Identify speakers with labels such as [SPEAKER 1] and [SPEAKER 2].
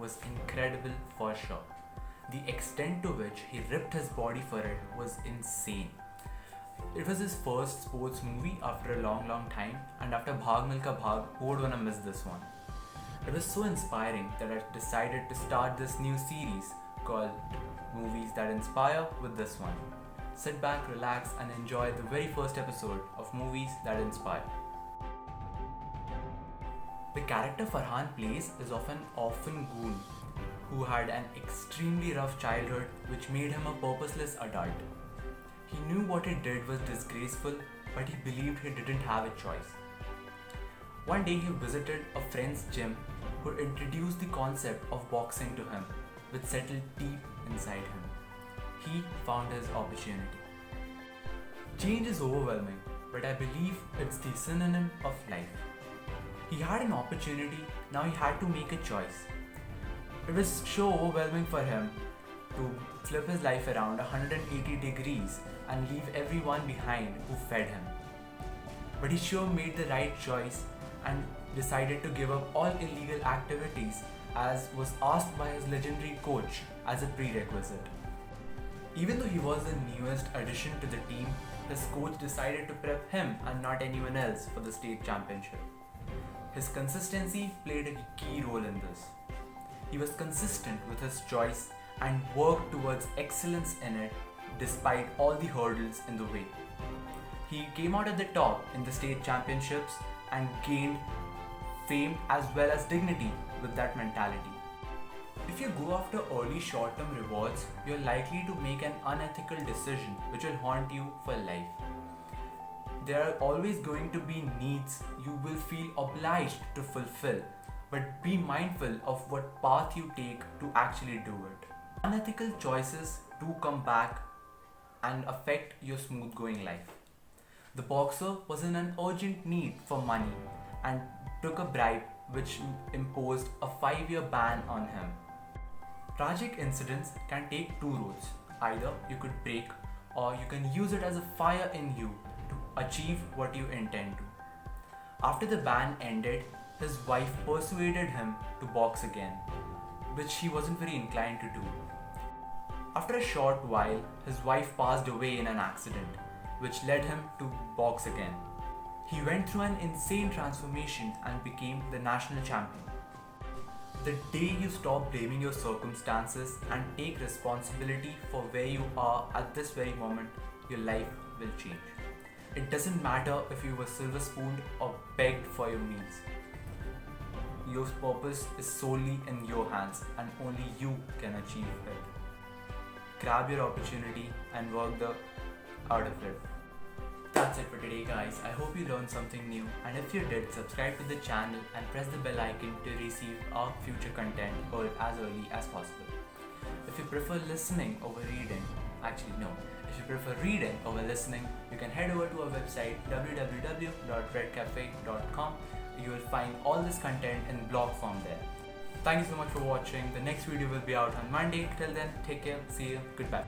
[SPEAKER 1] was incredible for sure. The extent to which he ripped his body for it was insane. It was his first sports movie after a long time, and after Bhag Milkha Bhag, who would wanna miss this one? It was so inspiring that I decided to start this new series called Movies That Inspire with this one. Sit back, relax, and enjoy the very first episode of Movies That Inspire. The character Farhan plays is of an orphan goon who had an extremely rough childhood which made him a purposeless adult. He knew what he did was disgraceful, but he believed he didn't have a choice. One day he visited a friend's gym who introduced the concept of boxing to him, which settled deep inside him. He found his opportunity. Change is overwhelming, but I believe it's the synonym of life. He had an opportunity, now he had to make a choice. It was so overwhelming for him to flip his life around 180 degrees and leave everyone behind who fed him. But he sure made the right choice and decided to give up all illegal activities as was asked by his legendary coach as a prerequisite. Even though he was the newest addition to the team, his coach decided to prep him and not anyone else for the state championship. His consistency played a key role in this. He was consistent with his choice and worked towards excellence in it despite all the hurdles in the way. He came out at the top in the state championships and gained fame as well as dignity with that mentality. If you go after early short-term rewards, you're likely to make an unethical decision which will haunt you for life. There are always going to be needs you will feel obliged to fulfill, but be mindful of what path you take to actually do it. Unethical choices do come back and affect your smooth going life. The boxer was in an urgent need for money and took a bribe which imposed a 5-year ban on him. Tragic incidents can take two roads. Either you could break or you can use it as a fire in you to achieve what you intend to. After the ban ended, his wife persuaded him to box again, which he wasn't very inclined to do. After a short while, his wife passed away in an accident, which led him to box again. He went through an insane transformation and became the national champion. The day you stop blaming your circumstances and take responsibility for where you are at this very moment, your life will change. It doesn't matter if you were silver spooned or begged for your meals. Your purpose is solely in your hands and only you can achieve it. Grab your opportunity and work out of it. That's it for today, guys. I hope you learned something new, and if you did, subscribe to the channel and press the bell icon to receive our future content as early as possible. If you prefer listening over reading, if you prefer reading over listening, you can head over to our website www.redcafe.com. You will find all this content in blog form there. Thank you so much for watching. The next video will be out on Monday. Till then, take care, see you, goodbye.